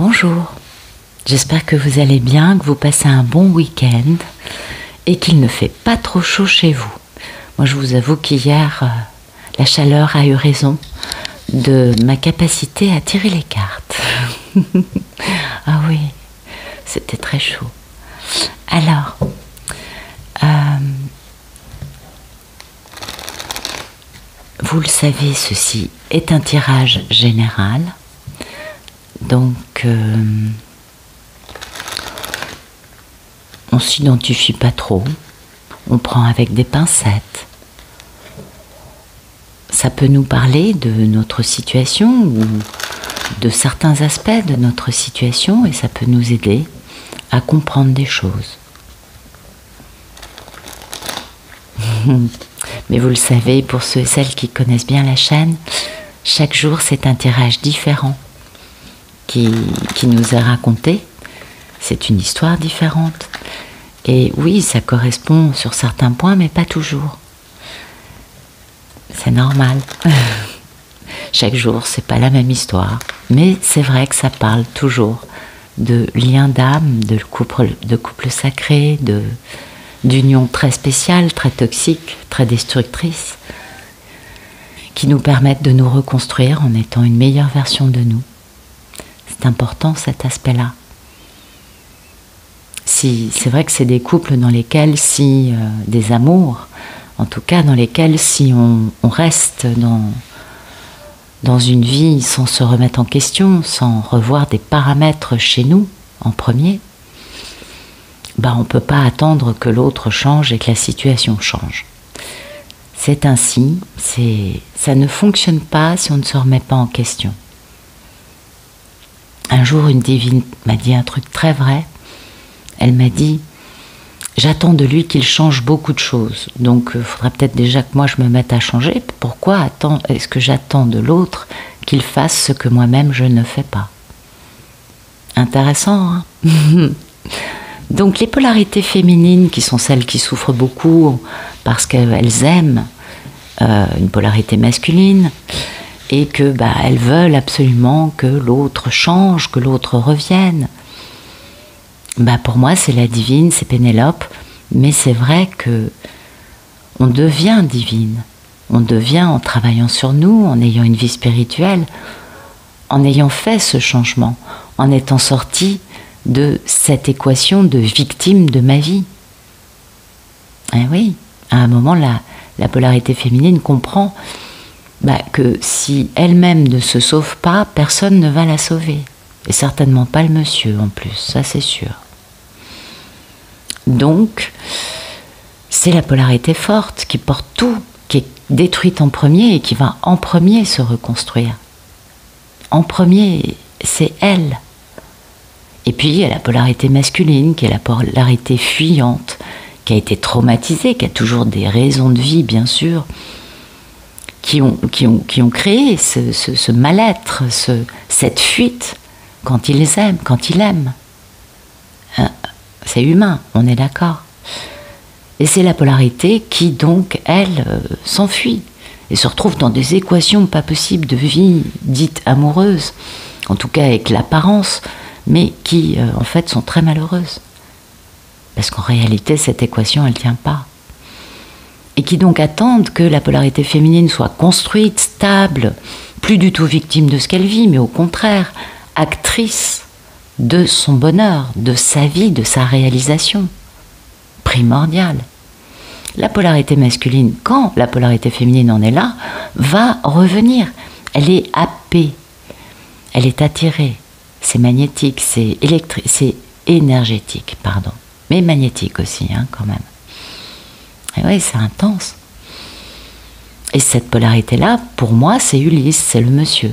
Bonjour, j'espère que vous allez bien, que vous passez un bon week-end et qu'il ne fait pas trop chaud chez vous. Moi je vous avoue qu'hier, la chaleur a eu raison de ma capacité à tirer les cartes. Ah oui, c'était très chaud. Alors, vous le savez, ceci est un tirage général. Donc, on ne s'identifie pas trop, on prend avec des pincettes. Ça peut nous parler de notre situation ou de certains aspects de notre situation et ça peut nous aider à comprendre des choses. Mais vous le savez, pour ceux et celles qui connaissent bien la chaîne, chaque jour c'est un tirage différent qui nous est raconté. C'est une histoire différente. Et oui, ça correspond sur certains points, mais pas toujours. C'est normal. Chaque jour, c'est pas la même histoire. Mais c'est vrai que ça parle toujours de lien d'âme, de couple sacré, d'union très spéciale, très toxique, très destructrice, qui nous permettent de nous reconstruire en étant une meilleure version de nous. C'est important cet aspect-là. C'est vrai que c'est des couples dans lesquels, des amours, en tout cas dans lesquels si on reste dans une vie sans se remettre en question, sans revoir des paramètres chez nous en premier, on ne peut pas attendre que l'autre change et que la situation change. C'est ainsi, ça ne fonctionne pas si on ne se remet pas en question. Un jour, une divine m'a dit un truc très vrai. Elle m'a dit « J'attends de lui qu'il change beaucoup de choses. Donc, il faudrait peut-être déjà que moi je me mette à changer. Pourquoi est-ce que j'attends de l'autre qu'il fasse ce que moi-même je ne fais pas ?» Intéressant, hein? Donc, les polarités féminines, qui sont celles qui souffrent beaucoup parce qu'elles aiment une polarité masculine, et que elles veulent absolument que l'autre change, que l'autre revienne. Pour moi, c'est la divine, c'est Pénélope, mais c'est vrai que on devient divine. On devient en travaillant sur nous, en ayant une vie spirituelle, en ayant fait ce changement, en étant sorti de cette équation de victime de ma vie. Et oui, à un moment, la polarité féminine comprend que si elle-même ne se sauve pas, personne ne va la sauver. Et certainement pas le monsieur en plus, ça c'est sûr. Donc, c'est la polarité forte qui porte tout, qui est détruite en premier et qui va en premier se reconstruire. En premier, c'est elle. Et puis, il y a la polarité masculine, qui est la polarité fuyante, qui a été traumatisée, qui a toujours des raisons de vie, bien sûr, qui ont créé ce mal-être, cette fuite quand ils aiment, quand il aime. C'est humain, on est d'accord. Et c'est la polarité qui, donc, elle, s'enfuit et se retrouve dans des équations pas possibles de vie dite amoureuse, en tout cas avec l'apparence, mais qui, en fait, sont très malheureuses. Parce qu'en réalité, cette équation, elle ne tient pas. Et qui donc attendent que la polarité féminine soit construite, stable, plus du tout victime de ce qu'elle vit, mais au contraire, actrice de son bonheur, de sa vie, de sa réalisation, primordiale. La polarité masculine, quand la polarité féminine en est là, va revenir. Elle est happée, elle est attirée, c'est magnétique, c'est électrique, c'est énergétique, pardon, mais magnétique aussi, quand même. Et oui, c'est intense. Et cette polarité-là, pour moi, c'est Ulysse, c'est le monsieur.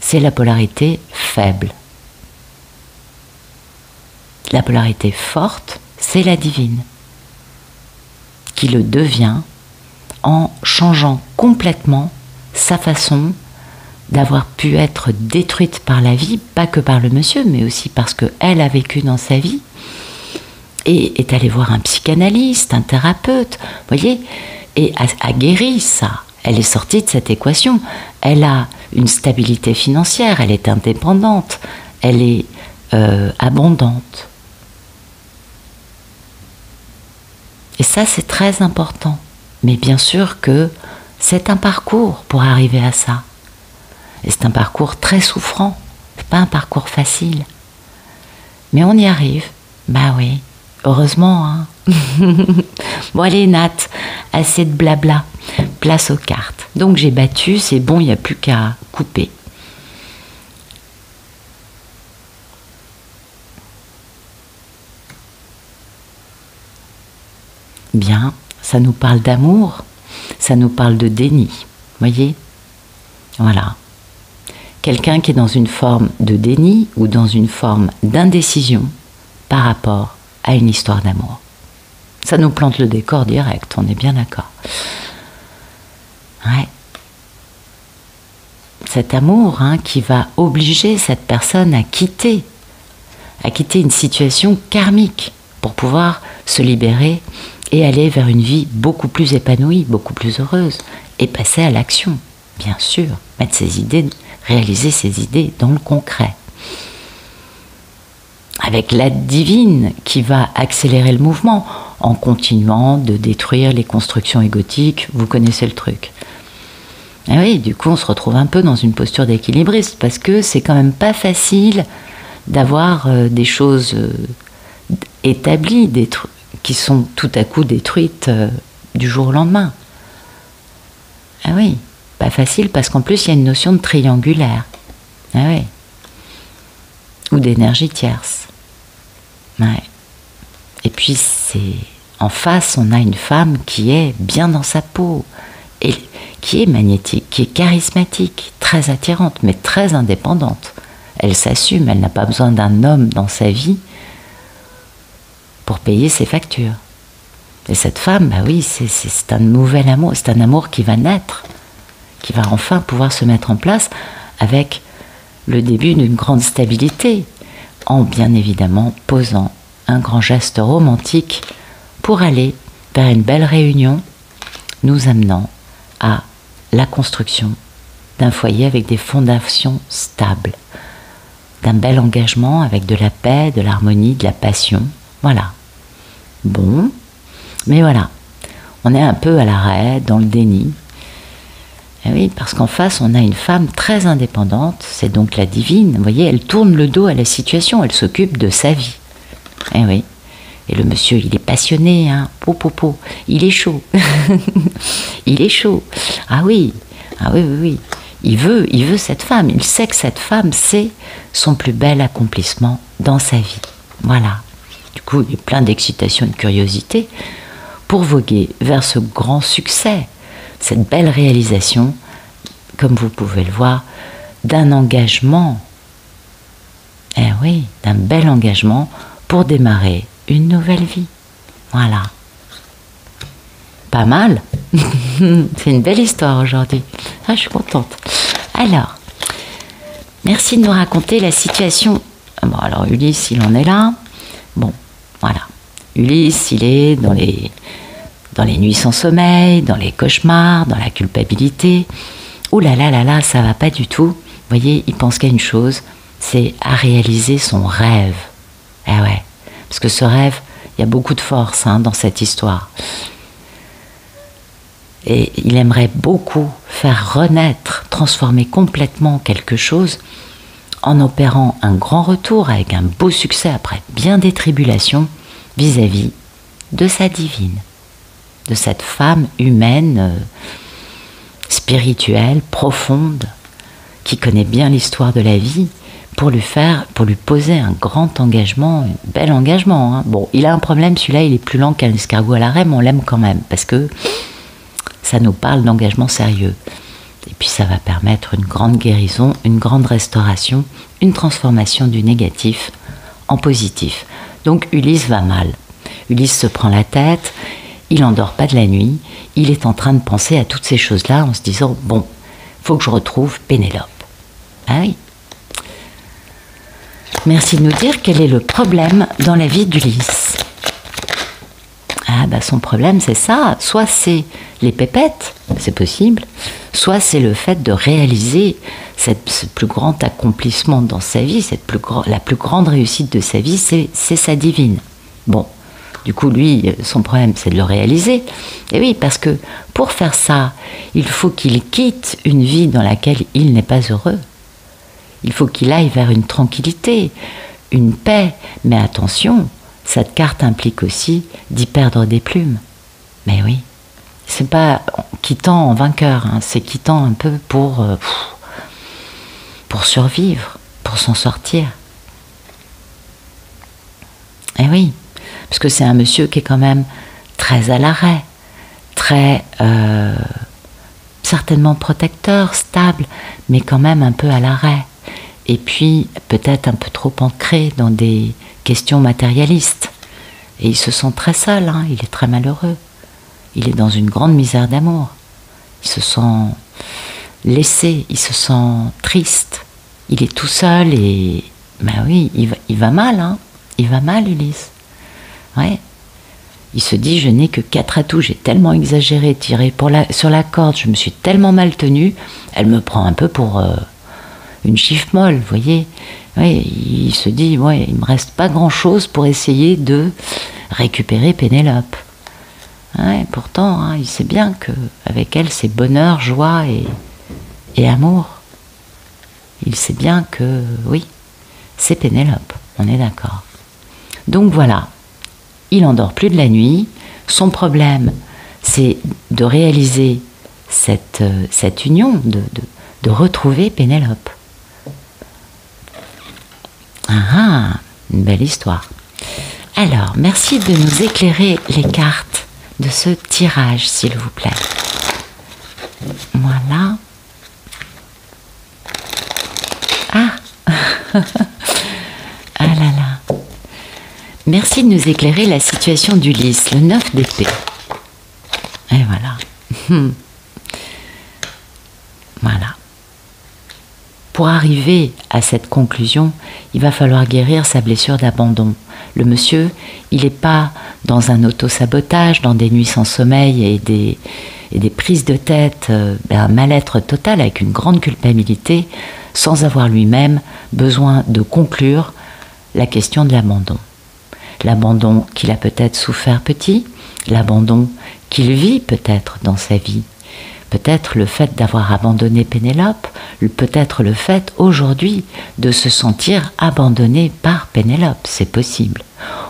C'est la polarité faible. La polarité forte, c'est la divine, qui le devient en changeant complètement sa façon d'avoir pu être détruite par la vie, pas que par le monsieur, mais aussi parce qu'elle a vécu dans sa vie, et est allée voir un psychanalyste, un thérapeute, vous voyez, et a guéri ça. Elle est sortie de cette équation. Elle a une stabilité financière, elle est indépendante, elle est abondante. Et ça, c'est très important. Mais bien sûr que c'est un parcours pour arriver à ça. Et c'est un parcours très souffrant. C'est pas un parcours facile. Mais on y arrive. Bah oui, heureusement, hein. Bon, allez, Nat, assez de blabla. Place aux cartes. Donc j'ai battu, c'est bon, il n'y a plus qu'à couper. Bien, ça nous parle d'amour, ça nous parle de déni, voyez? Voilà. Quelqu'un qui est dans une forme de déni ou dans une forme d'indécision par rapport à une histoire d'amour. Ça nous plante le décor direct, on est bien d'accord. Ouais. Cet amour, hein, qui va obliger cette personne à quitter une situation karmique pour pouvoir se libérer et aller vers une vie beaucoup plus épanouie, beaucoup plus heureuse, et passer à l'action, bien sûr, mettre ses idées, réaliser ses idées dans le concret. Avec l'aide divine qui va accélérer le mouvement en continuant de détruire les constructions égotiques, vous connaissez le truc. Et oui, du coup, on se retrouve un peu dans une posture d'équilibriste parce que c'est quand même pas facile d'avoir des choses établies, qui sont tout à coup détruites du jour au lendemain. Ah oui, pas facile parce qu'en plus il y a une notion de triangulaire. Ah oui. Ou d'énergie tierce. Ouais. Et puis c'est en face, on a une femme qui est bien dans sa peau, et qui est magnétique, qui est charismatique, très attirante, mais très indépendante. Elle s'assume, elle n'a pas besoin d'un homme dans sa vie pour payer ses factures. Et cette femme, bah oui, c'est un nouvel amour, c'est un amour qui va naître, qui va enfin pouvoir se mettre en place avec le début d'une grande stabilité, en bien évidemment posant un grand geste romantique pour aller vers une belle réunion, nous amenant à la construction d'un foyer avec des fondations stables, d'un bel engagement avec de la paix, de l'harmonie, de la passion. Voilà. Bon, mais voilà, on est un peu à l'arrêt, dans le déni. Et oui, parce qu'en face, on a une femme très indépendante, c'est donc la divine. Vous voyez, elle tourne le dos à la situation, elle s'occupe de sa vie. Et oui. Et le monsieur, il est passionné, hein. Il est chaud. Il est chaud. Ah oui, oui, oui, oui. Il veut cette femme. Il sait que cette femme, c'est son plus bel accomplissement dans sa vie. Voilà. Du coup, il y a plein d'excitation et de curiosité pour voguer vers ce grand succès, cette belle réalisation, comme vous pouvez le voir, d'un engagement. Eh oui, d'un bel engagement pour démarrer une nouvelle vie. Voilà. Pas mal. C'est une belle histoire aujourd'hui. Ah, je suis contente. Alors, merci de nous raconter la situation. Bon, alors Ulysse, il en est là. Bon, voilà. Ulysse, il est dans les nuits sans sommeil, dans les cauchemars, dans la culpabilité. Ouh là là là là, ça va pas du tout. Vous voyez, il pense qu'à une chose, c'est à réaliser son rêve. Eh ouais. Parce que ce rêve, il y a beaucoup de force, hein, dans cette histoire. Et il aimerait beaucoup faire renaître, transformer complètement quelque chose en opérant un grand retour avec un beau succès après bien des tribulations vis-à-vis de sa divine, de cette femme humaine, spirituelle, profonde, qui connaît bien l'histoire de la vie, pour lui poser un grand engagement, un bel engagement. Hein. Bon, il a un problème, celui-là, il est plus lent qu'un escargot à l'arrêt, mais on l'aime quand même, parce que ça nous parle d'engagement sérieux. Et puis ça va permettre une grande guérison, une grande restauration, une transformation du négatif en positif. Donc Ulysse va mal. Ulysse se prend la tête, il n'endort pas de la nuit, il est en train de penser à toutes ces choses-là en se disant, bon, faut que je retrouve Pénélope. Ah oui. Merci de nous dire quel est le problème dans la vie d'Ulysse. Ah bah son problème c'est ça, soit c'est les pépettes, c'est possible, soit c'est le fait de réaliser ce plus grand accomplissement dans sa vie, la plus grande réussite de sa vie, c'est sa divine. Bon, du coup, lui, son problème, c'est de le réaliser. Et oui, parce que pour faire ça, il faut qu'il quitte une vie dans laquelle il n'est pas heureux. Il faut qu'il aille vers une tranquillité, une paix. Mais attention, cette carte implique aussi d'y perdre des plumes. Mais oui, c'est pas quittant en vainqueur, hein, c'est quittant un peu pour survivre, pour s'en sortir. Et oui, parce que c'est un monsieur qui est quand même très à l'arrêt, très certainement protecteur, stable, mais quand même un peu à l'arrêt. Et puis peut-être un peu trop ancré dans des questions matérialistes. Et il se sent très seul, hein, il est très malheureux. Il est dans une grande misère d'amour. Il se sent laissé, il se sent triste. Il est tout seul et... Ben oui, il va mal, hein. Il va mal, Ulysse. Ouais. Il se dit, je n'ai que 4 atouts, j'ai tellement exagéré, tiré sur la corde, je me suis tellement mal tenue, elle me prend un peu pour une chiffre molle, vous voyez. Ouais, il se dit, ouais, il me reste pas grand-chose pour essayer de récupérer Pénélope. Ouais, pourtant, hein, il sait bien qu'avec elle, c'est bonheur, joie et amour. Il sait bien que, oui, c'est Pénélope, on est d'accord. Donc voilà, il n'endort plus de la nuit. Son problème, c'est de réaliser cette union, de retrouver Pénélope. Ah, une belle histoire. Alors, merci de nous éclairer les cartes de ce tirage, s'il vous plaît. Voilà. Ah ah là là. Merci de nous éclairer la situation d'Ulysse, le 9 d'épée. Et voilà. Voilà. Pour arriver à cette conclusion, il va falloir guérir sa blessure d'abandon. Le monsieur, il n'est pas dans un auto-sabotage, dans des nuits sans sommeil et des prises de tête, un mal-être total avec une grande culpabilité, sans avoir lui-même besoin de conclure la question de l'abandon. L'abandon qu'il a peut-être souffert petit, l'abandon qu'il vit peut-être dans sa vie, peut-être le fait d'avoir abandonné Pénélope, peut-être le fait aujourd'hui de se sentir abandonné par Pénélope, c'est possible.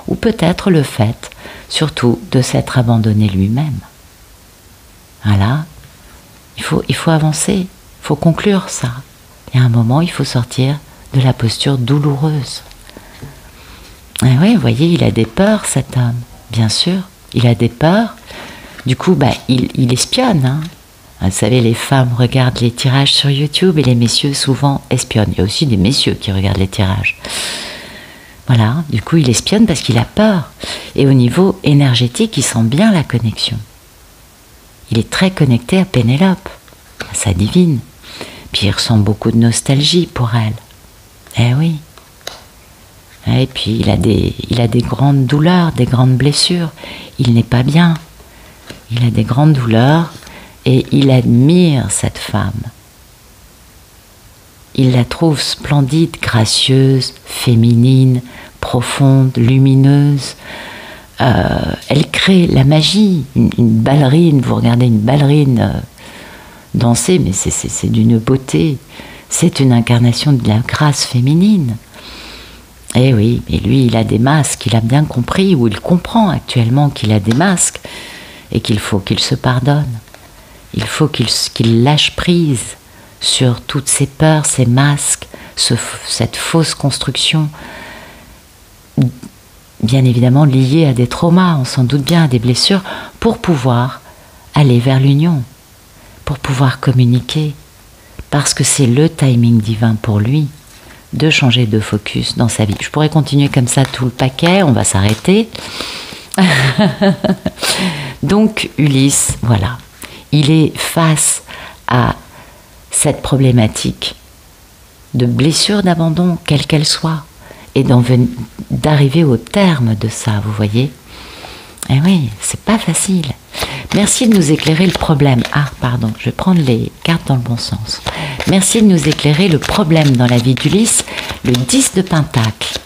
Ou peut-être le fait surtout de s'être abandonné lui-même. Voilà, il faut avancer, il faut conclure ça. Et à un moment, il faut sortir de la posture douloureuse. Et oui, vous voyez, il a des peurs, cet homme, bien sûr, il a des peurs. Du coup, il espionne, hein. Vous savez, les femmes regardent les tirages sur YouTube et les messieurs souvent espionnent. Il y a aussi des messieurs qui regardent les tirages. Voilà, du coup, il espionne parce qu'il a peur. Et au niveau énergétique, il sent bien la connexion. Il est très connecté à Pénélope, à sa divine. Puis il ressent beaucoup de nostalgie pour elle. Eh oui. Et puis il a des grandes douleurs, des grandes blessures. Il n'est pas bien. Il a des grandes douleurs. Et il admire cette femme. Il la trouve splendide, gracieuse, féminine, profonde, lumineuse. Elle crée la magie. Une ballerine, vous regardez une ballerine danser, mais c'est d'une beauté. C'est une incarnation de la grâce féminine. Et oui, mais lui, il a des masques, il a bien compris, ou il comprend actuellement qu'il a des masques, et qu'il faut qu'il se pardonne. Il faut qu'il lâche prise sur toutes ces peurs, ces masques, cette fausse construction, bien évidemment liée à des traumas, on s'en doute bien, à des blessures, pour pouvoir aller vers l'union, pour pouvoir communiquer, parce que c'est le timing divin pour lui de changer de focus dans sa vie. Je pourrais continuer comme ça tout le paquet, on va s'arrêter. Donc Ulysse, voilà. Il est face à cette problématique de blessure d'abandon, quelle qu'elle soit, et d'arriver au terme de ça, vous voyez. Eh oui, c'est pas facile. Merci de nous éclairer le problème. Ah, pardon, je vais prendre les cartes dans le bon sens. Merci de nous éclairer le problème dans la vie d'Ulysse, le 10 de Pentacle.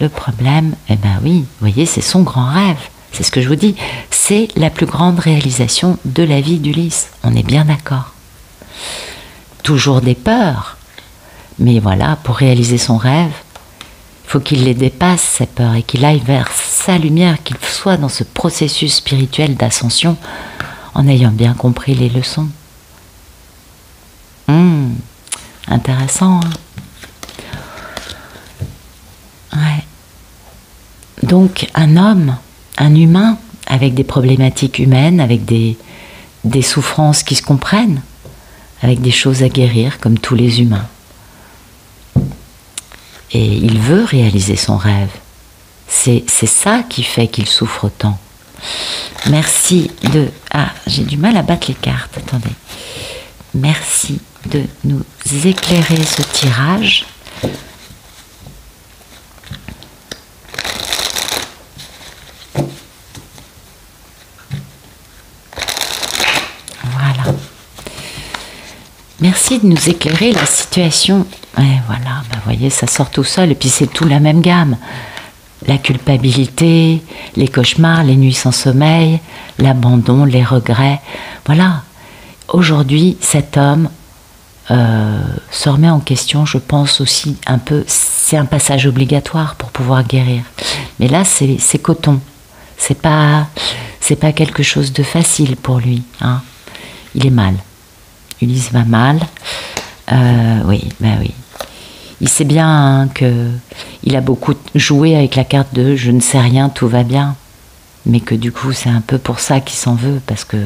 Le problème, eh ben oui, vous voyez, c'est son grand rêve. C'est ce que je vous dis. C'est la plus grande réalisation de la vie d'Ulysse. On est bien d'accord. Toujours des peurs. Mais voilà, pour réaliser son rêve, il faut qu'il les dépasse, ces peurs, et qu'il aille vers sa lumière, qu'il soit dans ce processus spirituel d'ascension en ayant bien compris les leçons. Intéressant, hein? Ouais. Donc, un homme, un humain, avec des problématiques humaines, avec des souffrances qui se comprennent, avec des choses à guérir, comme tous les humains. Et il veut réaliser son rêve. C'est ça qui fait qu'il souffre autant. Merci de... Ah, j'ai du mal à battre les cartes, attendez. Merci de nous éclairer ce tirage. Voilà. Merci de nous éclairer la situation. Et voilà, ben voyez, ça sort tout seul, et puis c'est tout la même gamme. La culpabilité, les cauchemars, les nuits sans sommeil, l'abandon, les regrets. Voilà. Aujourd'hui, cet homme se remet en question, je pense aussi un peu, c'est un passage obligatoire pour pouvoir guérir. Mais là, c'est coton. C'est pas quelque chose de facile pour lui, hein. Il est mal. Ulysse va mal. Oui, ben oui. Il sait bien, hein, que il a beaucoup joué avec la carte de je ne sais rien, tout va bien. Mais que du coup, c'est un peu pour ça qu'il s'en veut, parce que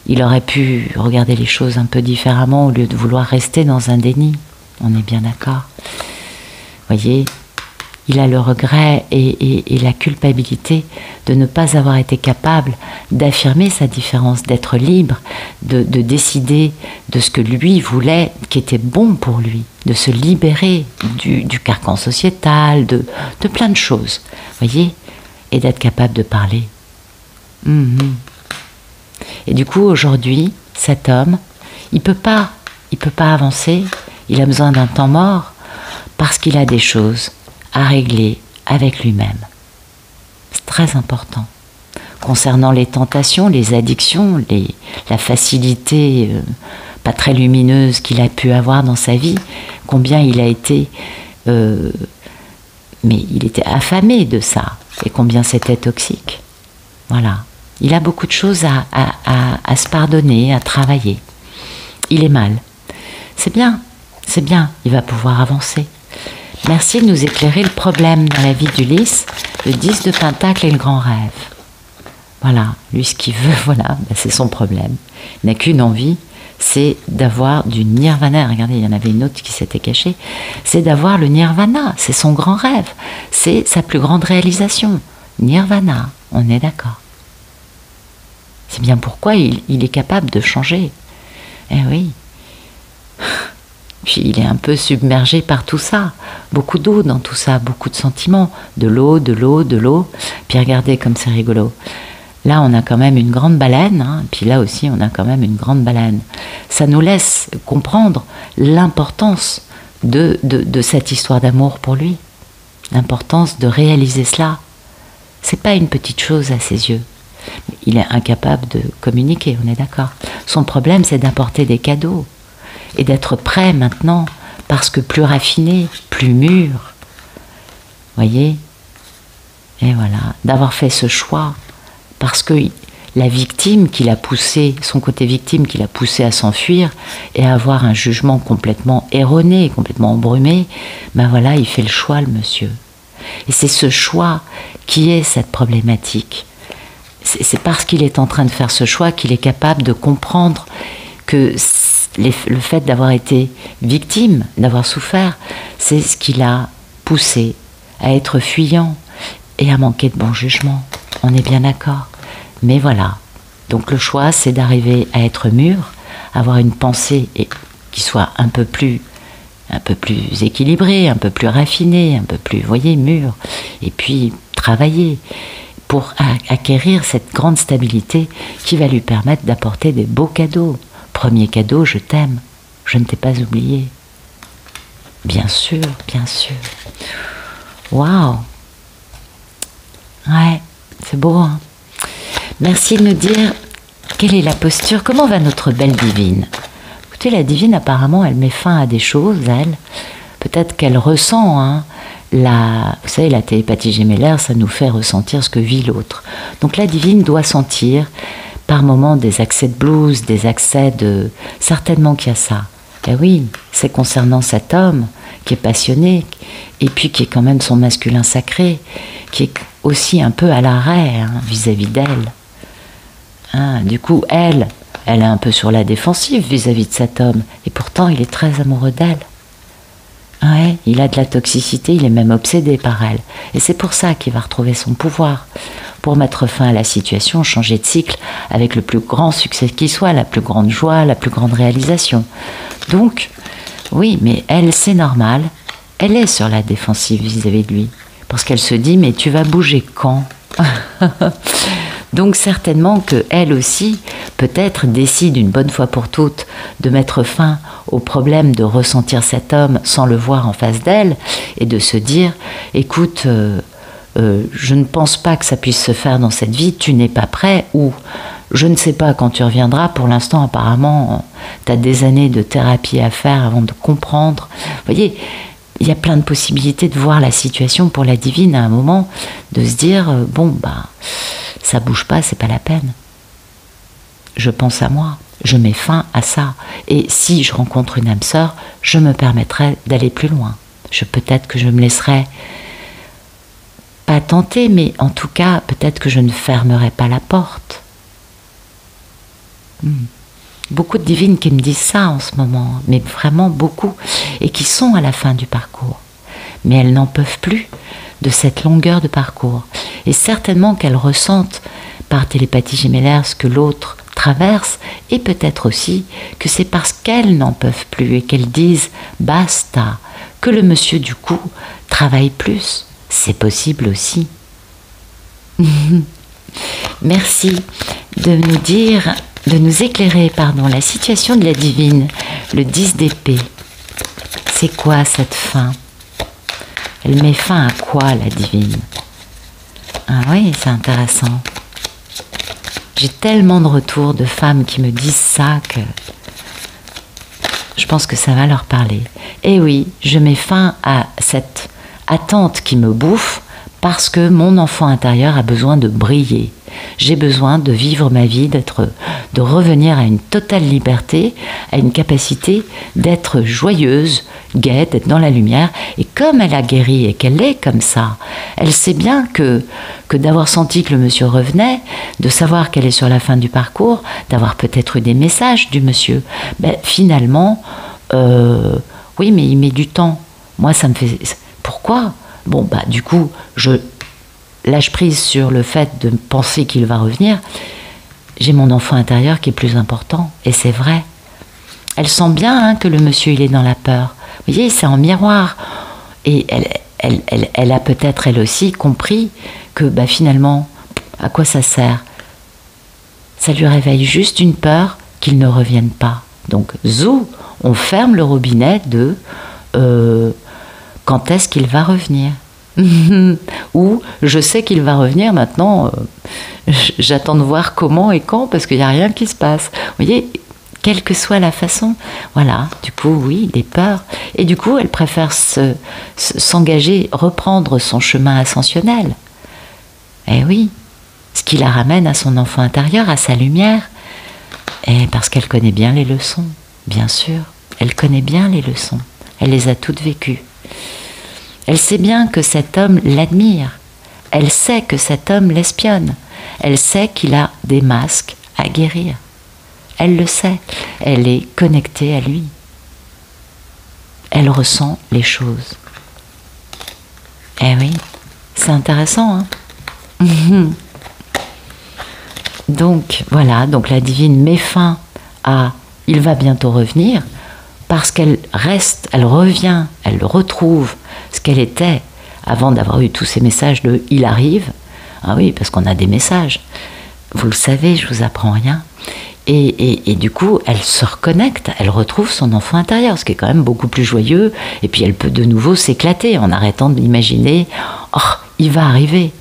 il aurait pu regarder les choses un peu différemment au lieu de vouloir rester dans un déni. On est bien d'accord. Voyez, il a le regret et la culpabilité de ne pas avoir été capable d'affirmer sa différence, d'être libre, de décider de ce que lui voulait, qui était bon pour lui, de se libérer du carcan sociétal, de plein de choses, voyez, et d'être capable de parler. Et du coup, aujourd'hui, cet homme, il peut pas avancer, il a besoin d'un temps mort, parce qu'il a des choses à régler avec lui-même. C'est très important. Concernant les tentations, les addictions, la facilité pas très lumineuse qu'il a pu avoir dans sa vie, combien il a été... mais il était affamé de ça, et combien c'était toxique. Voilà. Il a beaucoup de choses à se pardonner, à travailler. Il est mal. C'est bien, il va pouvoir avancer. Merci de nous éclairer le problème dans la vie d'Ulysse, le 10 de Pentacle et le grand rêve. Voilà, lui ce qu'il veut, voilà, ben c'est son problème. Il n'a qu'une envie, c'est d'avoir du nirvana. Regardez, il y en avait une autre qui s'était cachée. C'est d'avoir le nirvana, c'est son grand rêve, c'est sa plus grande réalisation. Nirvana, on est d'accord. C'est bien pourquoi il est capable de changer. Eh oui. Puis il est un peu submergé par tout ça. Beaucoup d'eau dans tout ça, beaucoup de sentiments. De l'eau, de l'eau, de l'eau. Puis regardez comme c'est rigolo. Là, on a quand même une grande baleine. Hein, puis là aussi, on a quand même une grande baleine. Ça nous laisse comprendre l'importance de cette histoire d'amour pour lui. L'importance de réaliser cela. C'est pas une petite chose à ses yeux. Il est incapable de communiquer, on est d'accord. Son problème, c'est d'apporter des cadeaux et d'être prêt maintenant, parce que plus raffiné, plus mûr. Voyez? Et voilà, d'avoir fait ce choix, parce que la victime qui l'a poussé, son côté victime qui l'a poussé à s'enfuir et à avoir un jugement complètement erroné, complètement embrumé, ben voilà, il fait le choix, le monsieur. Et c'est ce choix qui est cette problématique. C'est parce qu'il est en train de faire ce choix qu'il est capable de comprendre que le fait d'avoir été victime, d'avoir souffert, c'est ce qui l'a poussé à être fuyant et à manquer de bon jugement. On est bien d'accord. Mais voilà. Donc le choix, c'est d'arriver à être mûr, avoir une pensée qui soit un peu plus équilibrée, un peu plus raffinée, un peu plus, vous voyez, mûre. Et puis travailler. pour acquérir cette grande stabilité qui va lui permettre d'apporter des beaux cadeaux. Premier cadeau, je t'aime, je ne t'ai pas oublié. Bien sûr, bien sûr. Waouh! Ouais, c'est beau, hein? Merci de nous dire quelle est la posture, comment va notre belle divine. Écoutez, la divine, apparemment, elle met fin à des choses, elle. Peut-être qu'elle ressent, hein, vous savez, la télépathie gémellaire, ça nous fait ressentir ce que vit l'autre. Donc la divine doit sentir, par moments, des accès de blues, des accès de... Certainement qu'il y a ça. Eh oui, c'est concernant cet homme qui est passionné, et puis qui est quand même son masculin sacré, qui est aussi un peu à l'arrêt, hein, vis-à-vis d'elle. Hein, du coup, elle est un peu sur la défensive vis-à-vis de cet homme, et pourtant il est très amoureux d'elle. Ouais, il a de la toxicité, il est même obsédé par elle. Et c'est pour ça qu'il va retrouver son pouvoir, pour mettre fin à la situation, changer de cycle avec le plus grand succès qui soit, la plus grande joie, la plus grande réalisation. Donc, oui, mais elle, c'est normal, elle est sur la défensive vis-à-vis de lui, parce qu'elle se dit, mais tu vas bouger quand? Donc certainement qu'elle aussi, peut-être, décide une bonne fois pour toutes de mettre fin au problème de ressentir cet homme sans le voir en face d'elle et de se dire, écoute, je ne pense pas que ça puisse se faire dans cette vie, tu n'es pas prêt, ou je ne sais pas quand tu reviendras, pour l'instant apparemment tu as des années de thérapie à faire avant de comprendre. Vous voyez, il y a plein de possibilités de voir la situation pour la divine à un moment, de se dire, bon, bah, ça bouge pas, c'est pas la peine. Je pense à moi, je mets fin à ça. Et si je rencontre une âme sœur, je me permettrai d'aller plus loin. Peut-être que je me laisserai pas tenter, mais en tout cas, peut-être que je ne fermerai pas la porte. Beaucoup de divines qui me disent ça en ce moment, mais vraiment beaucoup, et qui sont à la fin du parcours. Mais elles n'en peuvent plus de cette longueur de parcours. Et certainement qu'elles ressentent par télépathie gémellaire ce que l'autre traverse, et peut-être aussi que c'est parce qu'elles n'en peuvent plus et qu'elles disent basta, que le monsieur du coup travaille plus. C'est possible aussi. Merci de nous dire, de nous éclairer, la situation de la divine, le 10 d'épée. C'est quoi cette fin? Elle met fin à quoi, la divine? Ah oui, c'est intéressant. J'ai tellement de retours de femmes qui me disent ça que je pense que ça va leur parler. Et oui, je mets fin à cette attente qui me bouffe parce que mon enfant intérieur a besoin de briller. J'ai besoin de vivre ma vie, de revenir à une totale liberté, à une capacité d'être joyeuse, gaie, d'être dans la lumière. Et comme elle a guéri et qu'elle est comme ça, elle sait bien que d'avoir senti que le monsieur revenait, de savoir qu'elle est sur la fin du parcours, d'avoir peut-être eu des messages du monsieur, ben, finalement, oui, mais il met du temps. Moi, ça me fait... Pourquoi? Bon, bah, du coup, je lâche prise sur le fait de penser qu'il va revenir. J'ai mon enfant intérieur qui est plus important, et c'est vrai. Elle sent bien que le monsieur, il est dans la peur. Vous voyez, c'est en miroir. Et elle a peut-être, elle aussi, compris que bah, finalement, à quoi ça sert? Ça lui réveille juste une peur qu'il ne revienne pas. Donc, zou, on ferme le robinet de... quand est-ce qu'il va revenir? Ou je sais qu'il va revenir maintenant, j'attends de voir comment et quand, parce qu'il n'y a rien qui se passe. Vous voyez, quelle que soit la façon, voilà, du coup, oui, des peurs. Et du coup, elle préfère s'engager, reprendre son chemin ascensionnel. Eh oui, ce qui la ramène à son enfant intérieur, à sa lumière. Et parce qu'elle connaît bien les leçons, bien sûr. Elle connaît bien les leçons. Elle les a toutes vécues. Elle sait bien que cet homme l'admire. Elle sait que cet homme l'espionne. Elle sait qu'il a des masques à guérir. Elle le sait. Elle est connectée à lui. Elle ressent les choses. Eh oui, c'est intéressant, hein? Donc, voilà, donc la divine met fin à « il va bientôt revenir » parce qu'elle reste, elle revient, elle retrouve ce qu'elle était avant d'avoir eu tous ces messages de « il arrive ». Ah oui, parce qu'on a des messages. Vous le savez, je vous apprends rien. Et du coup, elle se reconnecte, elle retrouve son enfant intérieur, ce qui est quand même beaucoup plus joyeux. Et puis elle peut de nouveau s'éclater en arrêtant d'imaginer « Oh, il va arriver !»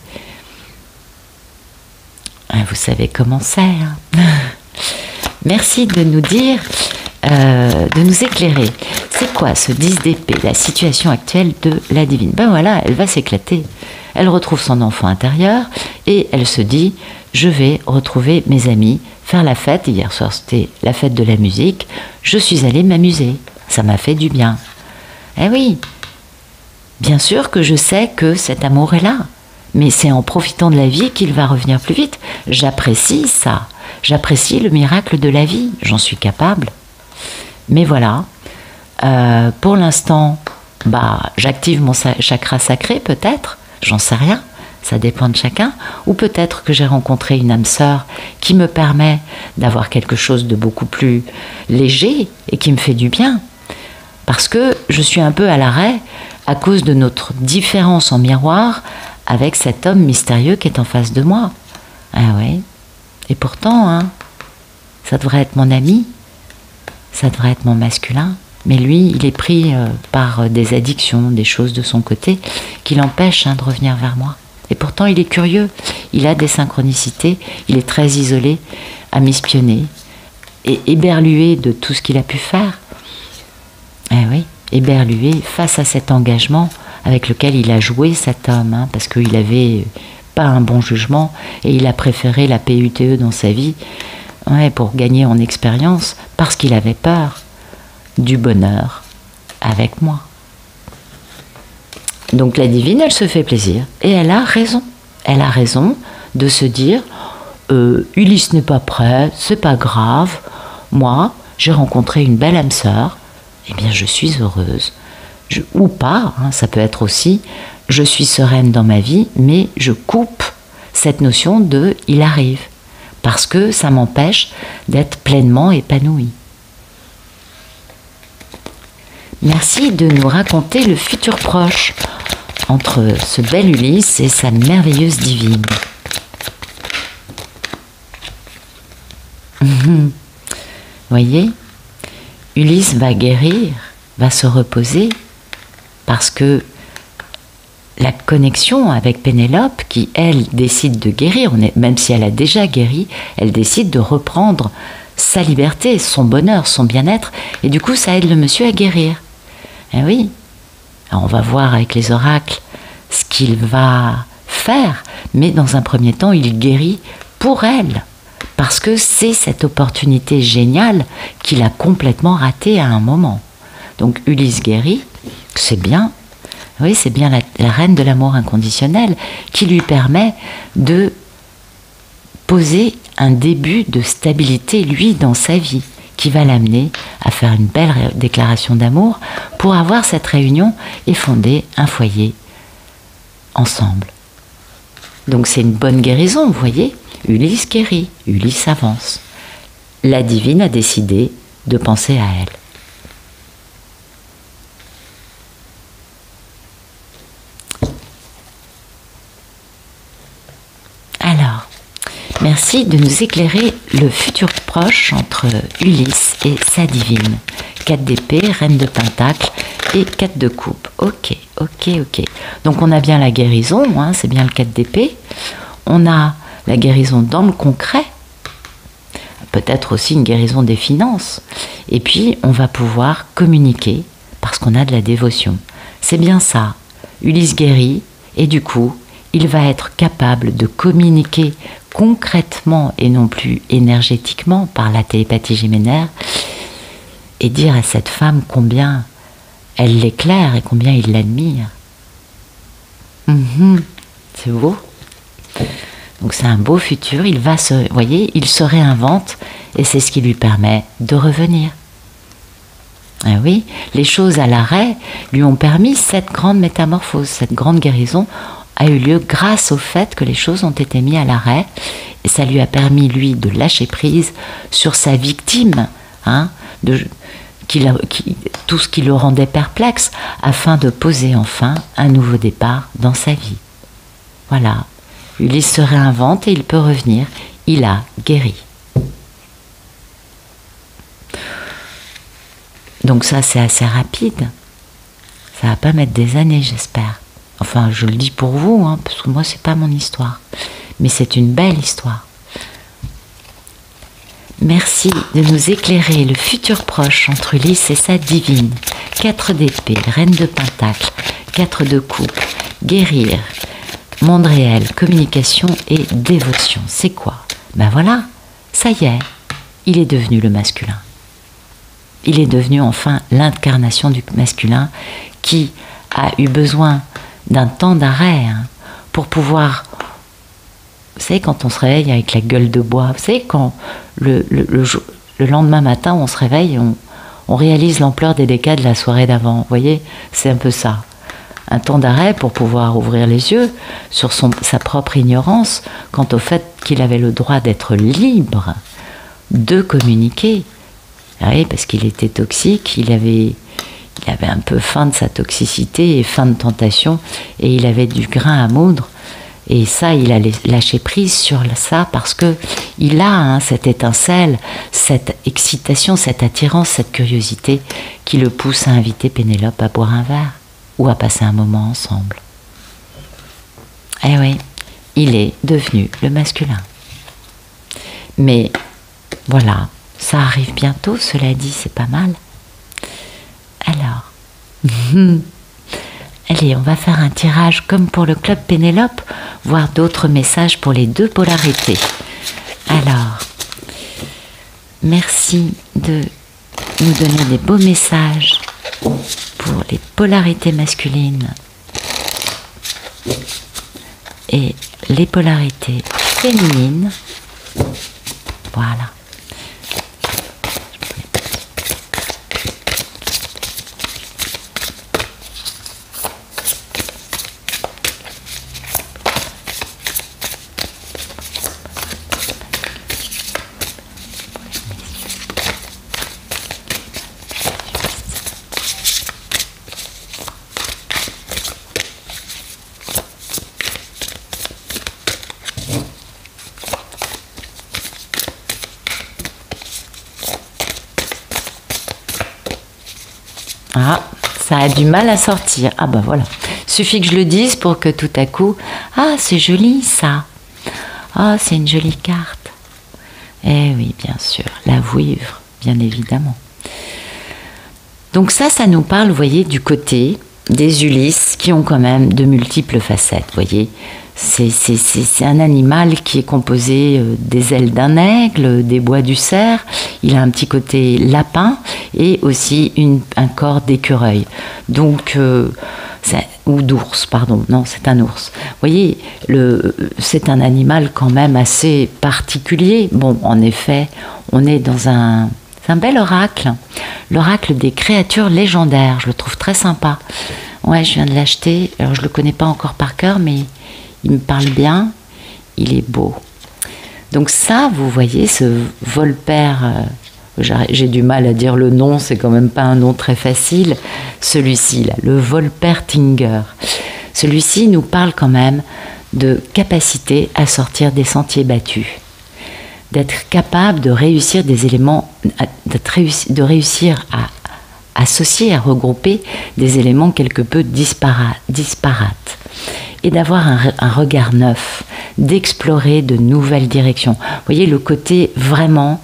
Vous savez comment c'est. Hein. Merci de nous dire, de nous éclairer. C'est quoi ce 10 d'épée, la situation actuelle de la divine? Ben voilà, elle va s'éclater. Elle retrouve son enfant intérieur et elle se dit « Je vais retrouver mes amis, faire la fête. » Hier soir, c'était la fête de la musique. Je suis allée m'amuser. Ça m'a fait du bien. Eh oui, bien sûr que je sais que cet amour est là. Mais c'est en profitant de la vie qu'il va revenir plus vite. J'apprécie ça. J'apprécie le miracle de la vie. J'en suis capable. Mais voilà. Pour l'instant, j'active mon chakra sacré, peut-être. J'en sais rien. Ça dépend de chacun. Ou peut-être que j'ai rencontré une âme sœur qui me permet d'avoir quelque chose de beaucoup plus léger et qui me fait du bien. Parce que je suis un peu à l'arrêt à cause de notre différence en miroir avec cet homme mystérieux qui est en face de moi. Ah ouais. Et pourtant, hein, ça devrait être mon ami, ça devrait être mon masculin, mais lui, il est pris par des addictions, des choses de son côté, qui l'empêchent de revenir vers moi. Et pourtant, il est curieux, il a des synchronicités, il est très isolé, à m'espionner, et éberlué de tout ce qu'il a pu faire. Eh oui, éberlué face à cet engagement avec lequel il a joué, cet homme, hein, parce qu'il n'avait pas un bon jugement et il a préféré la PUTE dans sa vie pour gagner en expérience parce qu'il avait peur du bonheur avec moi. Donc la divine, elle se fait plaisir et elle a raison. Elle a raison de se dire Ulysse n'est pas prêt, c'est pas grave. Moi, j'ai rencontré une belle âme sœur, eh bien je suis heureuse. Ou pas, hein, ça peut être aussi, je suis sereine dans ma vie, mais je coupe cette notion de « il arrive », parce que ça m'empêche d'être pleinement épanouie. Merci de nous raconter le futur proche entre ce bel Ulysse et sa merveilleuse divine. Voyez, Ulysse va guérir, va se reposer, parce que la connexion avec Pénélope, qui elle décide de guérir, même si elle a déjà guéri, elle décide de reprendre sa liberté, son bonheur, son bien-être, et du coup ça aide le monsieur à guérir. Eh oui, alors on va voir avec les oracles ce qu'il va faire, mais dans un premier temps il guérit pour elle, parce que c'est cette opportunité géniale qu'il a complètement ratée à un moment. Donc Ulysse guérit, c'est bien, oui, c'est bien la reine de l'amour inconditionnel qui lui permet de poser un début de stabilité, lui, dans sa vie, qui va l'amener à faire une belle déclaration d'amour pour avoir cette réunion et fonder un foyer ensemble. Donc c'est une bonne guérison, vous voyez. Ulysse guérit, Ulysse avance. La divine a décidé de penser à elle. Alors, merci de nous éclairer le futur proche entre Ulysse et sa divine. 4 d'épée, reine de pentacle et 4 de coupe. Ok. Donc on a bien la guérison, hein, c'est bien le 4 d'épée. On a la guérison dans le concret, peut-être aussi une guérison des finances. Et puis on va pouvoir communiquer parce qu'on a de la dévotion. C'est bien ça. Ulysse guérit et du coup, il va être capable de communiquer concrètement et non plus énergétiquement par la télépathie gémenaire et dire à cette femme combien elle l'éclaire et combien il l'admire. C'est beau. Donc c'est un beau futur. Il va se, voyez, il se réinvente et c'est ce qui lui permet de revenir. Ah oui, les choses à l'arrêt lui ont permis cette grande métamorphose, cette grande guérison a eu lieu grâce au fait que les choses ont été mises à l'arrêt et ça lui a permis, lui, de lâcher prise sur sa victime, hein, tout ce qui le rendait perplexe, afin de poser enfin un nouveau départ dans sa vie. Voilà. Ulysse se réinvente et il peut revenir. Il a guéri. Donc ça, c'est assez rapide. Ça va pas mettre des années, j'espère. Enfin, je le dis pour vous, hein, parce que moi, c'est pas mon histoire. Mais c'est une belle histoire. Merci de nous éclairer le futur proche entre Ulysse et sa divine. 4 d'épée, reine de pentacle, 4 de coupe, guérir, monde réel, communication et dévotion. C'est quoi? Ben voilà, ça y est, il est devenu le masculin. Il est devenu enfin l'incarnation du masculin qui a eu besoin d'un temps d'arrêt pour pouvoir... Vous savez, quand on se réveille avec la gueule de bois, vous savez, quand le lendemain matin, on se réveille, on réalise l'ampleur des dégâts de la soirée d'avant. Vous voyez, c'est un peu ça. Un temps d'arrêt pour pouvoir ouvrir les yeux sur sa propre ignorance quant au fait qu'il avait le droit d'être libre de communiquer. Oui, parce qu'il était toxique, il avait un peu faim de sa toxicité et faim de tentation, et il avait du grain à moudre. Et ça, il a lâché prise sur ça parce que il a cette étincelle, cette excitation, cette attirance, cette curiosité qui le pousse à inviter Pénélope à boire un verre ou à passer un moment ensemble. Eh oui, il est devenu le masculin. Mais voilà, ça arrive bientôt, cela dit, c'est pas mal. Alors... Allez, on va faire un tirage comme pour le club Pénélope, voir d'autres messages pour les 2 polarités. Alors, merci de nous donner des beaux messages pour les polarités masculines et les polarités féminines. Voilà. Ah, ça a du mal à sortir. Ah ben voilà. Suffit que je le dise pour que tout à coup... Ah, c'est joli ça. Ah, c'est une jolie carte. Eh oui, bien sûr. La vouivre, bien évidemment. Donc ça nous parle, vous voyez, du côté des Ulysses qui ont quand même de multiples facettes, vous voyez. C'est un animal qui est composé des ailes d'un aigle, des bois du cerf. Il a un petit côté lapin et aussi un corps d'écureuil. Donc, ou d'ours, pardon. Non, c'est un ours. Vous voyez, c'est un animal quand même assez particulier. Bon, en effet, on est dans c'est un bel oracle. L'oracle des créatures légendaires. Je le trouve très sympa. Ouais, je viens de l'acheter. Alors, je ne le connais pas encore par cœur, mais... il me parle bien, il est beau. Donc ça, vous voyez, ce Volpère, j'ai du mal à dire le nom, c'est quand même pas un nom très facile, celui-ci, là, le Volpertinger. Celui-ci nous parle quand même de capacité à sortir des sentiers battus, d'être capable de réussir des éléments, de réussir à associer, à regrouper des éléments quelque peu disparates. Et d'avoir un regard neuf, d'explorer de nouvelles directions. Vous voyez, le côté vraiment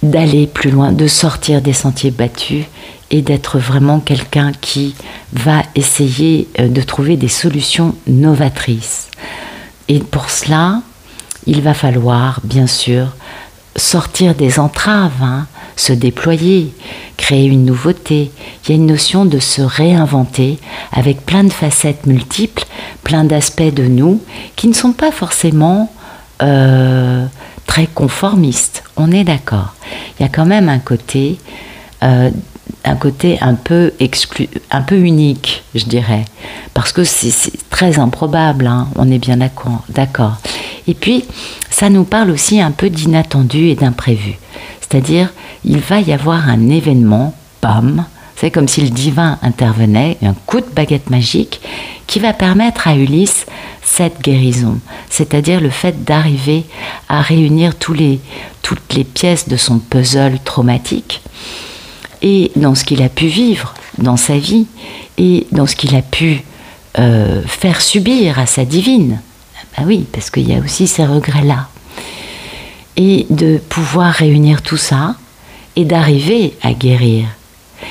d'aller plus loin, de sortir des sentiers battus et d'être vraiment quelqu'un qui va essayer de trouver des solutions novatrices. Et pour cela, il va falloir, bien sûr, sortir des entraves, se déployer, créer une nouveauté. Il y a une notion de se réinventer avec plein de facettes multiples, plein d'aspects de nous qui ne sont pas forcément très conformistes. On est d'accord. Il y a quand même un côté un peu unique, je dirais, parce que c'est très improbable. On est bien d'accord. Et puis, ça nous parle aussi un peu d'inattendu et d'imprévu. C'est-à-dire, il va y avoir un événement, bam, c'est comme si le divin intervenait, un coup de baguette magique qui va permettre à Ulysse cette guérison, c'est-à-dire le fait d'arriver à réunir toutes les pièces de son puzzle traumatique, et dans ce qu'il a pu vivre dans sa vie, et dans ce qu'il a pu faire subir à sa divine. Ben oui, parce qu'il y a aussi ces regrets-là. Et de pouvoir réunir tout ça, et d'arriver à guérir,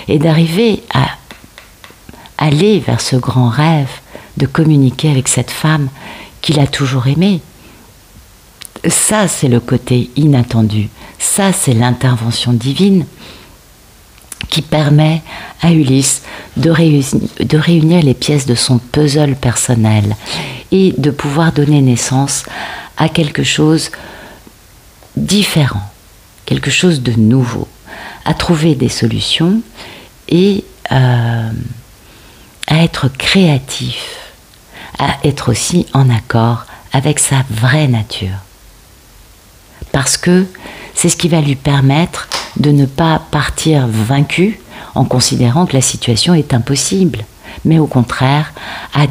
et d'arriver à aller vers ce grand rêve de communiquer avec cette femme qu'il a toujours aimée. Ça, c'est le côté inattendu. Ça, c'est l'intervention divine qui permet à Ulysse de réunir les pièces de son puzzle personnel et de pouvoir donner naissance à quelque chose différent, quelque chose de nouveau, à trouver des solutions et à être créatif, à être aussi en accord avec sa vraie nature. Parce que c'est ce qui va lui permettre de ne pas partir vaincu en considérant que la situation est impossible, mais au contraire à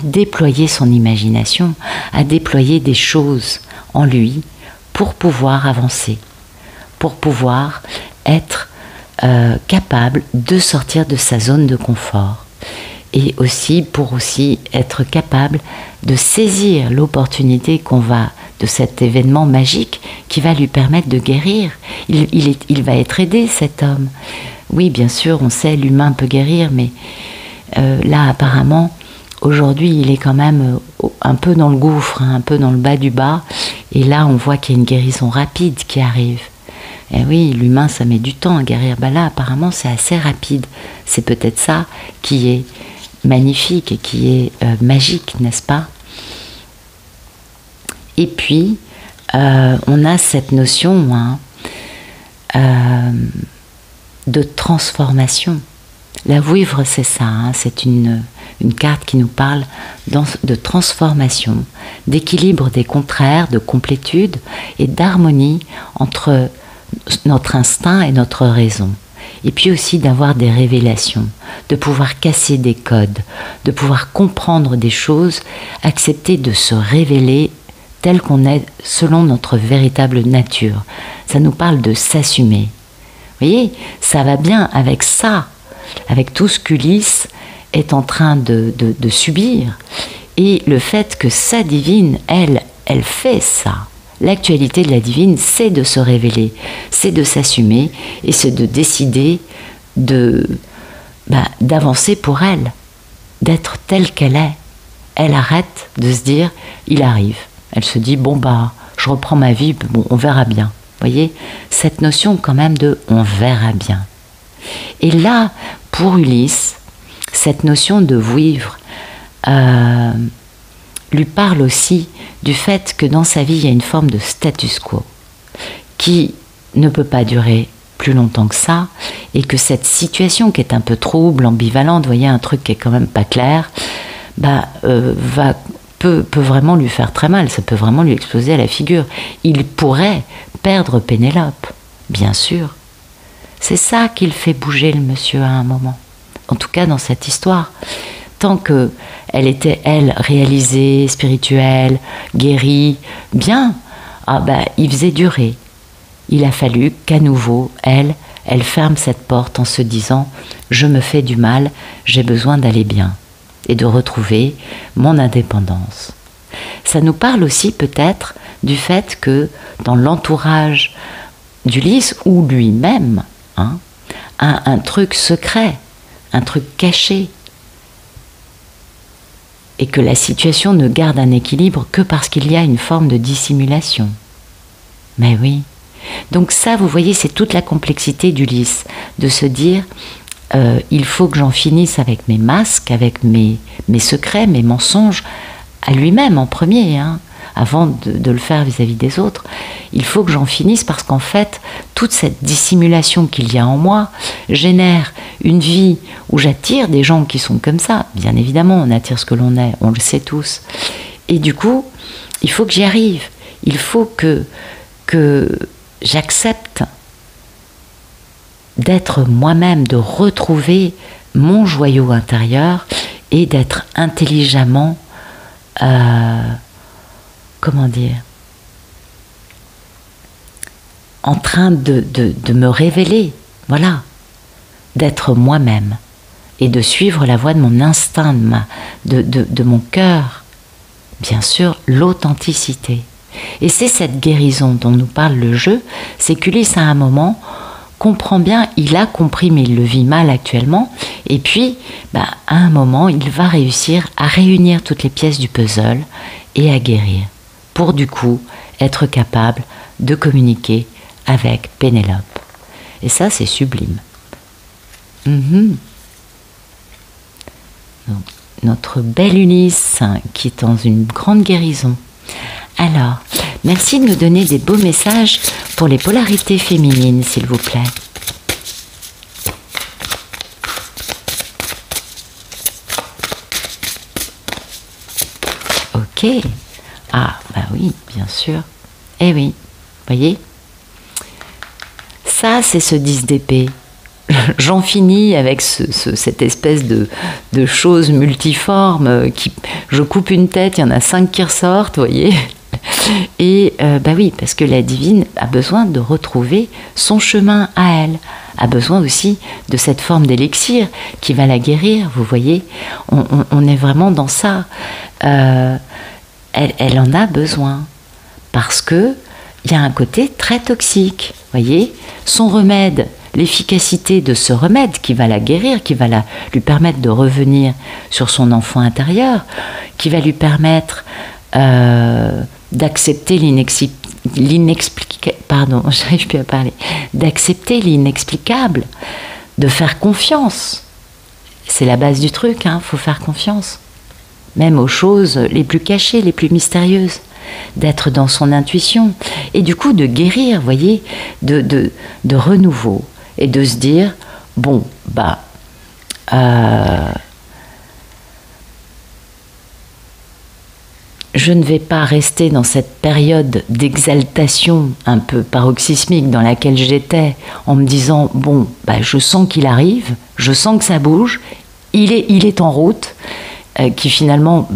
déployer son imagination, à déployer des choses en lui pour pouvoir avancer, pour pouvoir être capable de sortir de sa zone de confort et aussi pour être capable de saisir l'opportunité de cet événement magique qui va lui permettre de guérir. Il va être aidé, cet homme. Oui, bien sûr, on sait, l'humain peut guérir, mais là, apparemment, aujourd'hui, il est quand même un peu dans le gouffre, un peu dans le bas du bas, et là, on voit qu'il y a une guérison rapide qui arrive. Et oui, l'humain, ça met du temps à guérir. Ben là, apparemment, c'est assez rapide. C'est peut-être ça qui est magnifique et qui est magique, n'est-ce pas? Et puis, on a cette notion de transformation. La vouivre, c'est ça, c'est une carte qui nous parle de transformation, d'équilibre des contraires, de complétude et d'harmonie entre notre instinct et notre raison. Et puis aussi d'avoir des révélations, de pouvoir casser des codes, de pouvoir comprendre des choses, accepter de se révéler tel qu'on est selon notre véritable nature. Ça nous parle de s'assumer. Vous voyez, ça va bien avec ça, avec tout ce qu'Ulysse est en train de subir. Et le fait que sa divine, elle fait ça. L'actualité de la divine, c'est de se révéler, c'est de s'assumer et c'est de décider d'avancer pour elle, d'être telle qu'elle est. Elle arrête de se dire, il arrive. Elle se dit, je reprends ma vie, on verra bien. Vous voyez, cette notion quand même de on verra bien. Et là, pour Ulysse, cette notion de vouivre lui parle aussi du fait que dans sa vie, il y a une forme de status quo qui ne peut pas durer plus longtemps que ça, et que cette situation qui est un peu trouble, ambivalente, vous voyez, un truc qui est quand même pas clair, peut vraiment lui faire très mal, ça peut vraiment lui exploser à la figure. Il pourrait perdre Pénélope, bien sûr. C'est ça qui le fait bouger, le monsieur, à un moment. En tout cas, dans cette histoire. Tant qu'elle était, elle, réalisée, spirituelle, guérie, bien, il faisait durer. Il a fallu qu'à nouveau, elle ferme cette porte en se disant « Je me fais du mal, j'ai besoin d'aller bien » et de retrouver mon indépendance. Ça nous parle aussi peut-être du fait que dans l'entourage d'Ulysse, ou lui-même, a un truc secret, un truc caché, et que la situation ne garde un équilibre que parce qu'il y a une forme de dissimulation. Mais oui. Donc ça, vous voyez, c'est toute la complexité d'Ulysse, de se dire il faut que j'en finisse avec mes masques, avec mes secrets, mes mensonges, à lui-même en premier, avant de le faire vis-à-vis des autres. Il faut que j'en finisse parce qu'en fait, toute cette dissimulation qu'il y a en moi génère une vie où j'attire des gens qui sont comme ça. Bien évidemment, on attire ce que l'on est, on le sait tous. Et du coup, il faut que j'y arrive. Il faut que j'accepte d'être moi-même, de retrouver mon joyau intérieur et d'être intelligemment, comment dire, en train de me révéler, voilà, d'être moi-même et de suivre la voie de mon instinct, de mon cœur, bien sûr, l'authenticité. Et c'est cette guérison dont nous parle le jeu, c'est qu'Ulysse à un moment comprend bien, il a compris mais il le vit mal actuellement, et puis à un moment il va réussir à réunir toutes les pièces du puzzle et à guérir, pour du coup être capable de communiquer avec Pénélope. Et ça c'est sublime. Donc, notre belle Ulysse qui est dans une grande guérison. Alors, merci de nous donner des beaux messages pour les polarités féminines, s'il vous plaît. Ok. Ah, bah oui, bien sûr. Eh oui, voyez. Ça, c'est ce 10 d'épée. J'en finis avec cette espèce de chose multiforme qui, je coupe une tête, il y en a 5 qui ressortent, vous voyez. Et oui, parce que la divine a besoin de retrouver son chemin à elle, a besoin aussi de cette forme d'élixir qui va la guérir, vous voyez. On est vraiment dans ça. Elle en a besoin parce que il y a un côté très toxique, vous voyez. Son remède, l'efficacité de ce remède qui va la guérir, qui va lui permettre de revenir sur son enfant intérieur, qui va lui permettre d'accepter d'accepter l'inexplicable, de faire confiance. C'est la base du truc, faut faire confiance. Même aux choses les plus cachées, les plus mystérieuses. D'être dans son intuition. Et du coup, de guérir, voyez, de renouveau. Et de se dire, bon, je ne vais pas rester dans cette période d'exaltation un peu paroxysmique dans laquelle j'étais, en me disant, bon, je sens qu'il arrive, je sens que ça bouge, il est en route, qui finalement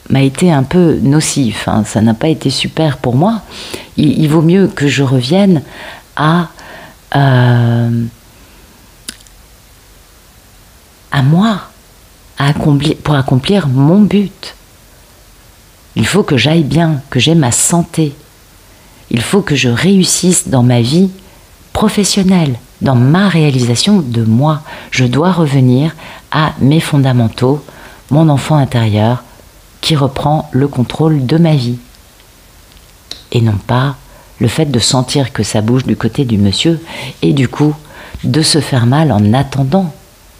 m'a été un peu nocif, ça n'a pas été super pour moi. Il vaut mieux que je revienne à moi, pour accomplir mon but. Il faut que j'aille bien, que j'ai ma santé. Il faut que je réussisse dans ma vie professionnelle, dans ma réalisation de moi. Je dois revenir à mes fondamentaux, mon enfant intérieur qui reprend le contrôle de ma vie. Et non pas le fait de sentir que ça bouge du côté du monsieur et du coup de se faire mal en attendant.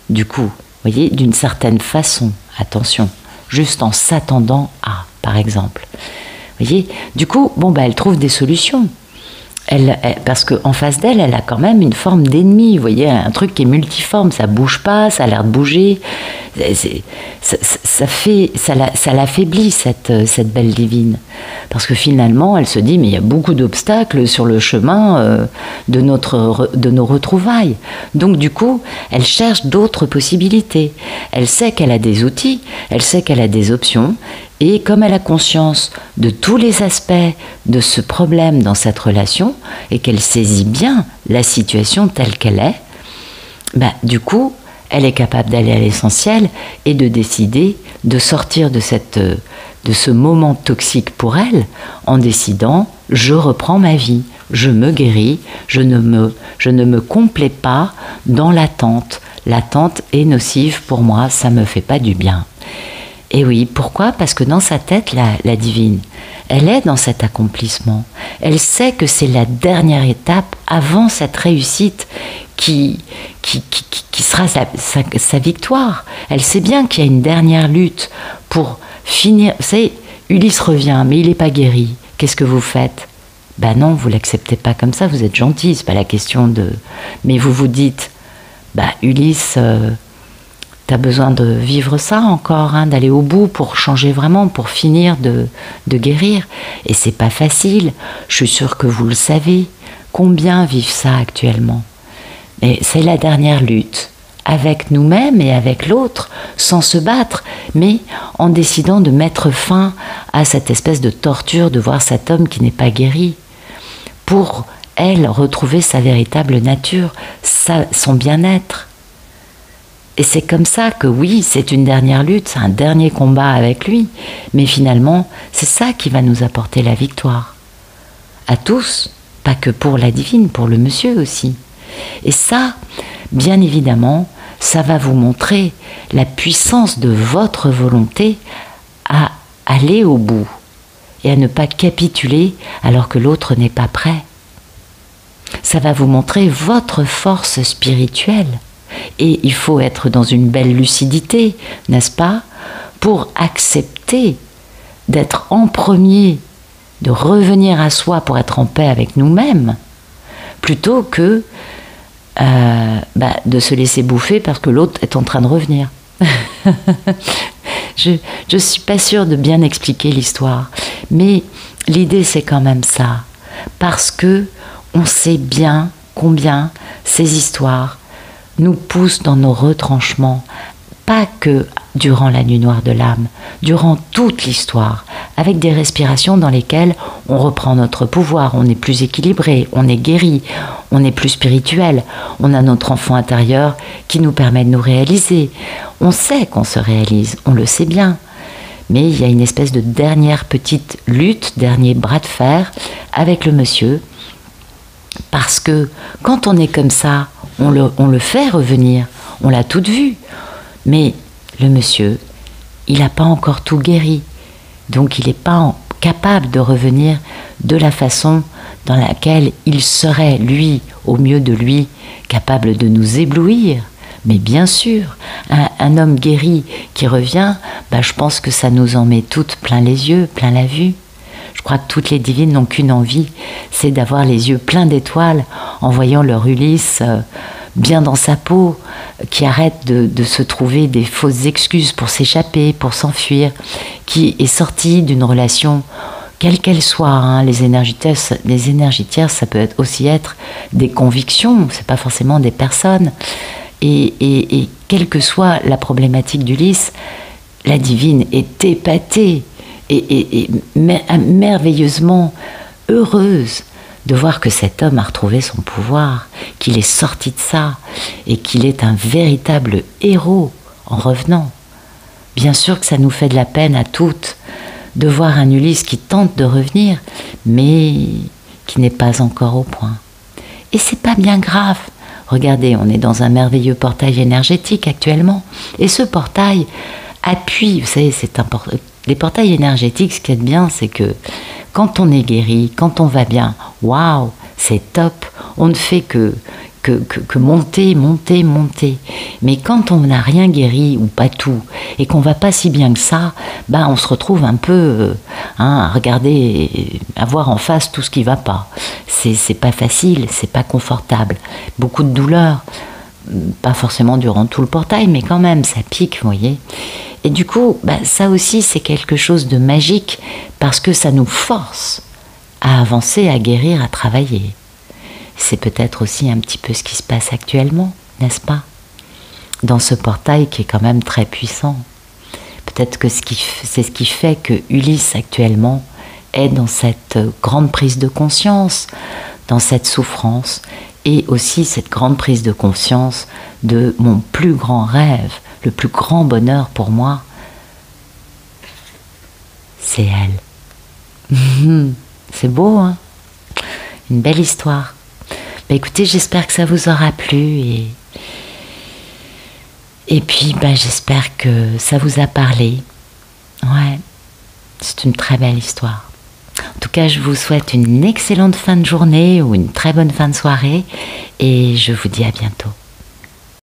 Du coup, vous voyez, d'une certaine façon, attention, juste en s'attendant à, par exemple. Vous voyez, du coup, elle trouve des solutions. Parce qu'en face d'elle, elle a quand même une forme d'ennemi, vous voyez, un truc qui est multiforme, ça bouge pas, ça a l'air de bouger, ça l'affaiblit cette belle divine. Parce que finalement, elle se dit, mais il y a beaucoup d'obstacles sur le chemin de nos retrouvailles. Donc du coup, elle cherche d'autres possibilités. Elle sait qu'elle a des outils, elle sait qu'elle a des options, et comme elle a conscience de tous les aspects de ce problème dans cette relation, et qu'elle saisit bien la situation telle qu'elle est, du coup, elle est capable d'aller à l'essentiel et de décider de sortir de ce moment toxique pour elle, en décidant, je reprends ma vie, je me guéris, je ne me complais pas dans l'attente. L'attente est nocive pour moi, ça ne me fait pas du bien. Et oui, pourquoi ? Parce que dans sa tête, la divine, elle est dans cet accomplissement. Elle sait que c'est la dernière étape avant cette réussite qui sera sa victoire. Elle sait bien qu'il y a une dernière lutte pour finir. Vous savez, Ulysse revient, mais il n'est pas guéri. Qu'est-ce que vous faites ? Non, vous ne l'acceptez pas comme ça, vous êtes gentil, c'est pas la question de... Mais vous vous dites, Ulysse... T'as besoin de vivre ça encore, d'aller au bout pour changer vraiment, pour finir de guérir. Et c'est pas facile. Je suis sûre que vous le savez. Combien vivent ça actuellement ? Mais c'est la dernière lutte avec nous-mêmes et avec l'autre, sans se battre, mais en décidant de mettre fin à cette espèce de torture de voir cet homme qui n'est pas guéri, pour elle retrouver sa véritable nature, son bien-être. Et c'est comme ça que oui, c'est une dernière lutte, c'est un dernier combat avec lui, mais finalement, c'est ça qui va nous apporter la victoire. À tous, pas que pour la divine, pour le monsieur aussi. Et ça, bien évidemment, ça va vous montrer la puissance de votre volonté à aller au bout et à ne pas capituler alors que l'autre n'est pas prêt. Ça va vous montrer votre force spirituelle. Et il faut être dans une belle lucidité, n'est-ce pas, pour accepter d'être en premier, de revenir à soi pour être en paix avec nous-mêmes, plutôt que de se laisser bouffer parce que l'autre est en train de revenir. Je ne suis pas sûre de bien expliquer l'histoire, mais l'idée c'est quand même ça, parce que on sait bien combien ces histoires nous poussent dans nos retranchements, pas que durant la nuit noire de l'âme, durant toute l'histoire, avec des respirations dans lesquelles on reprend notre pouvoir, on est plus équilibré, on est guéri, on est plus spirituel, on a notre enfant intérieur qui nous permet de nous réaliser. On sait qu'on se réalise, on le sait bien. Mais il y a une espèce de dernière petite lutte, dernier bras de fer avec le monsieur, parce que quand on est comme ça, on le fait revenir, on l'a tout vu. Mais le monsieur, il n'a pas encore tout guéri. Donc il n'est pas capable de revenir de la façon dans laquelle il serait, lui, au mieux de lui, capable de nous éblouir. Mais bien sûr, un homme guéri qui revient, je pense que ça nous en met toutes plein les yeux, plein la vue. Je crois que toutes les divines n'ont qu'une envie, c'est d'avoir les yeux pleins d'étoiles en voyant leur Ulysse bien dans sa peau, qui arrête de se trouver des fausses excuses pour s'échapper, pour s'enfuir, qui est sorti d'une relation, quelle qu'elle soit. Les énergies tierces, ça peut aussi être des convictions, c'est pas forcément des personnes. Et quelle que soit la problématique d'Ulysse, la divine est épatée et merveilleusement heureuse de voir que cet homme a retrouvé son pouvoir, qu'il est sorti de ça et qu'il est un véritable héros en revenant. Bien sûr que ça nous fait de la peine à toutes de voir un Ulysse qui tente de revenir, mais qui n'est pas encore au point. Et c'est pas bien grave. Regardez, on est dans un merveilleux portail énergétique actuellement, et ce portail appuie, vous savez, c'est important. Les portails énergétiques, ce qui est bien, c'est que quand on est guéri, quand on va bien, waouh, c'est top. On ne fait que monter, monter, monter. Mais quand on n'a rien guéri, ou pas tout, et qu'on va pas si bien que ça, on se retrouve un peu à regarder, à voir en face tout ce qui va pas. C'est pas facile, c'est pas confortable. Beaucoup de douleur, pas forcément durant tout le portail, mais quand même, ça pique, vous voyez. Et du coup, ça aussi, c'est quelque chose de magique, parce que ça nous force à avancer, à guérir, à travailler. C'est peut-être aussi un petit peu ce qui se passe actuellement, n'est-ce pas? Dans ce portail qui est quand même très puissant. Peut-être que c'est ce qui fait que Ulysse actuellement est dans cette grande prise de conscience, dans cette souffrance, et aussi cette grande prise de conscience de mon plus grand rêve, le plus grand bonheur pour moi, c'est elle. C'est beau, hein? Une belle histoire. Écoutez, j'espère que ça vous aura plu et puis j'espère que ça vous a parlé. Ouais, c'est une très belle histoire. En tout cas, je vous souhaite une excellente fin de journée ou une très bonne fin de soirée et je vous dis à bientôt.